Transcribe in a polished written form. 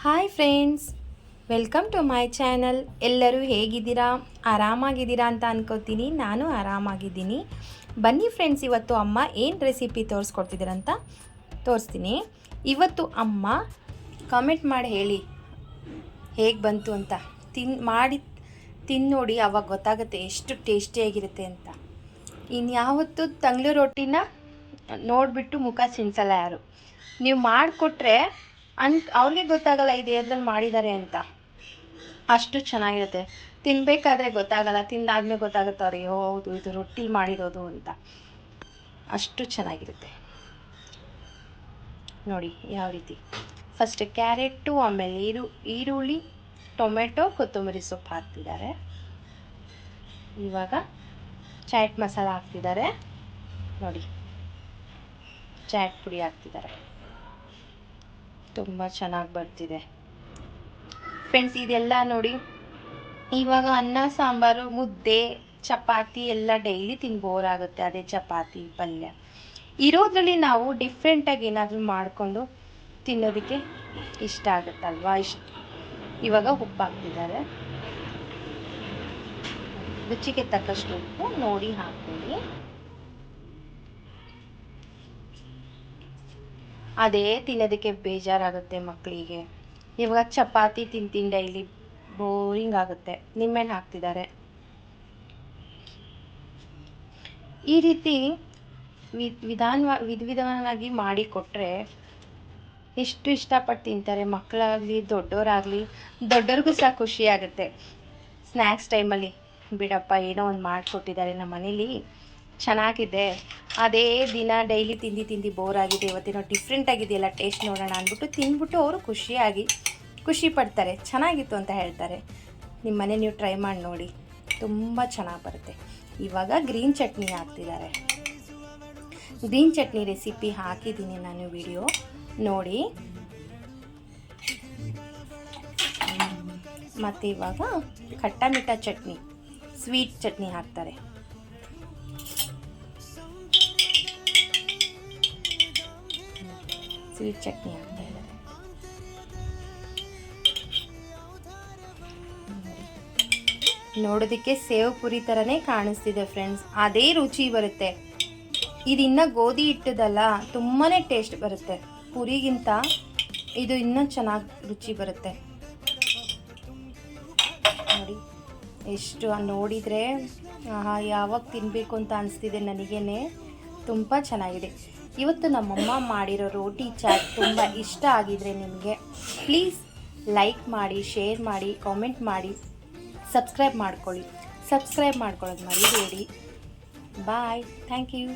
Hi friends, welcome to my channel. ಎಲ್ಲರೂ ಹೇಗಿದ್ದೀರಾ? ಆರಾಮಾಗಿದ್ದೀರಾ ಅಂತ ಅನ್ಕೋತೀನಿ. ನಾನು ಆರಾಮಾಗಿದ್ದೀನಿ. ಬನ್ನಿ ಫ್ರೆಂಡ್ಸ್, ಇವತ್ತು ಅಮ್ಮ ಏನು ರೆಸಿಪಿ ತೋರಿಸ್ಕೊಡ್ತಿದ್ದೀರಂತ ತೋರಿಸ್ತೀನಿ. ಇವತ್ತು ಅಮ್ಮ ಕಾಮೆಂಟ್ ಮಾಡಿ ಹೇಳಿ ಹೇಗೆ ಬಂತು ಅಂತ. ತಿಂದು ನೋಡಿ, ಆವಾಗ ಗೊತ್ತಾಗುತ್ತೆ ಎಷ್ಟು ಟೇಸ್ಟಿಯಾಗಿರುತ್ತೆ ಅಂತ. ಇನ್ಯಾವತ್ತೂ ತಂಗ್ಳು ರೊಟ್ಟಿನ ನೋಡಿಬಿಟ್ಟು ಮುಖ ಸಿಣಿಸಲ್ಲ ಯಾರು. ನೀವು ಮಾಡಿಕೊಟ್ರೆ ಅವ್ರಿಗೆ ಗೊತ್ತಾಗಲ್ಲ ಇದು ಎದ್ರಲ್ಲಿ ಮಾಡಿದ್ದಾರೆ ಅಂತ. ಅಷ್ಟು ಚೆನ್ನಾಗಿರುತ್ತೆ. ತಿನ್ನಬೇಕಾದ್ರೆ ಗೊತ್ತಾಗಲ್ಲ, ತಿಂದಾದ್ಮೇಲೆ ಗೊತ್ತಾಗುತ್ತೆ ಅವ್ರಿಗೆ, ಹೌದು ಇದು ರೊಟ್ಟಿ ಮಾಡಿರೋದು ಅಂತ. ಅಷ್ಟು ಚೆನ್ನಾಗಿರುತ್ತೆ ನೋಡಿ ಯಾವ ರೀತಿ. ಫಸ್ಟ್ ಕ್ಯಾರೆಟು, ಆಮೇಲೆ ಈರುಳ್ಳಿ, ಟೊಮೆಟೊ, ಕೊತ್ತಂಬರಿ ಸೊಪ್ಪು ಹಾಕ್ತಿದ್ದಾರೆ. ಇವಾಗ ಚಾಟ್ ಮಸಾಲ ಹಾಕ್ತಿದ್ದಾರೆ ನೋಡಿ, ಚಾಟ್ ಪುಡಿ ಹಾಕ್ತಿದ್ದಾರೆ. ತುಂಬ ಚೆನ್ನಾಗಿ ಬರ್ತಿದೆ ಫ್ರೆಂಡ್ಸ್. ಇದೆಲ್ಲ ನೋಡಿ, ಇವಾಗ ಅನ್ನ ಸಾಂಬಾರು, ಮುದ್ದೆ, ಚಪಾತಿ ಎಲ್ಲ ಡೈಲಿ ತಿಂದು ಬೋರ್ ಆಗುತ್ತೆ. ಅದೇ ಚಪಾತಿ ಪಲ್ಯ ಇರೋದ್ರಲ್ಲಿ ನಾವು ಡಿಫ್ರೆಂಟಾಗಿ ಏನಾದರೂ ಮಾಡಿಕೊಂಡು ತಿನ್ನೋದಕ್ಕೆ ಇಷ್ಟ ಆಗುತ್ತಲ್ವಾ. ಇವಾಗ ಉಪ್ಪು ಹಾಕ್ತಿದ್ದಾರೆ, ರುಚಿಗೆ ತಕ್ಕಷ್ಟು ಉಪ್ಪು ನೋಡಿ ಹಾಕ್ತೀನಿ. ಅದೇ ತಿನ್ನೋದಕ್ಕೆ ಬೇಜಾರಾಗುತ್ತೆ ಮಕ್ಕಳಿಗೆ. ಇವಾಗ ಚಪಾತಿ ತಿಂತೀನಿ ಡೈಲಿ, ಬೋರಿಂಗ್ ಆಗುತ್ತೆ. ನಿಂಬೆಹಣ್ಣು ಹಾಕ್ತಿದ್ದಾರೆ. ಈ ರೀತಿ ವಿಧವಾಗಿ ಮಾಡಿ ಕೊಟ್ಟರೆ ಎಷ್ಟು ಇಷ್ಟಪಟ್ಟು ತಿಂತಾರೆ ಮಕ್ಕಳಾಗಲಿ ದೊಡ್ಡವರಾಗಲಿ. ದೊಡ್ಡವ್ರಿಗೂ ಸಹ ಖುಷಿ ಆಗುತ್ತೆ. ಸ್ನ್ಯಾಕ್ಸ್ ಟೈಮಲ್ಲಿ ಬಿಡಪ್ಪ ಏನೋ ಒಂದು ಮಾಡಿಕೊಟ್ಟಿದ್ದಾರೆ ನಮ್ಮ ಮನೇಲಿ, ಚೆನ್ನಾಗಿದೆ. ಅದೇ ದಿನ ಡೈಲಿ ತಿಂದು ಬೋರ್ ಆಗಿದೆ, ಇವತ್ತೇನೋ ಡಿಫ್ರೆಂಟ್ ಆಗಿದೆಯಲ್ಲ, ಟೇಸ್ಟ್ ನೋಡೋಣ ಅಂದ್ಬಿಟ್ಟು ತಿಂದ್ಬಿಟ್ಟು ಅವರು ಖುಷಿ ಪಡ್ತಾರೆ. ಚೆನ್ನಾಗಿತ್ತು ಅಂತ ಹೇಳ್ತಾರೆ. ನಿಮ್ಮ ಮನೆ ನೀವು ಟ್ರೈ ಮಾಡಿ ನೋಡಿ, ತುಂಬ ಚೆನ್ನಾಗಿ ಬರುತ್ತೆ. ಇವಾಗ ಗ್ರೀನ್ ಚಟ್ನಿ ಹಾಕ್ತಿದ್ದಾರೆ. ಗ್ರೀನ್ ಚಟ್ನಿ ರೆಸಿಪಿ ಹಾಕಿದ್ದೀನಿ ನಾನು, ವಿಡಿಯೋ ನೋಡಿ. ಮತ್ತು ಇವಾಗ ಖಟ್ಟ ಮಿಠ ಚಟ್ನಿ, ಸ್ವೀಟ್ ಚಟ್ನಿ ಹಾಕ್ತಾರೆ. ಸ್ವೀಟ್ ಚಟ್ನಿ ಹಾಕ್ತಾ ಇದ್ದಾರೆ. ನೋಡೋದಕ್ಕೆ ಸೇವ್ ಪುರಿ ಥರನೇ ಕಾಣಿಸ್ತಿದೆ ಫ್ರೆಂಡ್ಸ್. ಅದೇ ರುಚಿ ಬರುತ್ತೆ. ಇದಿನ್ನ ಗೋಧಿ ಹಿಟ್ಟದಲ್ಲ, ತುಂಬಾ ಟೇಸ್ಟ್ ಬರುತ್ತೆ. ಪುರಿಗಿಂತ ಇದು ಇನ್ನೂ ಚೆನ್ನಾಗಿ ರುಚಿ ಬರುತ್ತೆ ನೋಡಿ. ಎಷ್ಟು ನೋಡಿದರೆ ಯಾವಾಗ ತಿನ್ನಬೇಕು ಅಂತ ಅನಿಸ್ತಿದೆ ನನಗೇನೆ. ತುಂಬ ಚೆನ್ನಾಗಿದೆ. ಇವತ್ತು ನಮ್ಮಮ್ಮ ಮಾಡಿರೋ ರೋಟಿ ಚಾಟ್ ತುಂಬ ಇಷ್ಟ ಆಗಿದ್ರೆ ನಿಮಗೆ ಪ್ಲೀಸ್ ಲೈಕ್ ಮಾಡಿ, ಶೇರ್ ಮಾಡಿ, ಕಾಮೆಂಟ್ ಮಾಡಿ, ಸಬ್ಸ್ಕ್ರೈಬ್ ಮಾಡ್ಕೊಳ್ಳಿ. ಸಬ್ಸ್ಕ್ರೈಬ್ ಮಾಡ್ಕೊಳ್ಳೋದು ಮರಿಬೇಡಿ. ಬಾಯ್, ಥ್ಯಾಂಕ್ ಯು.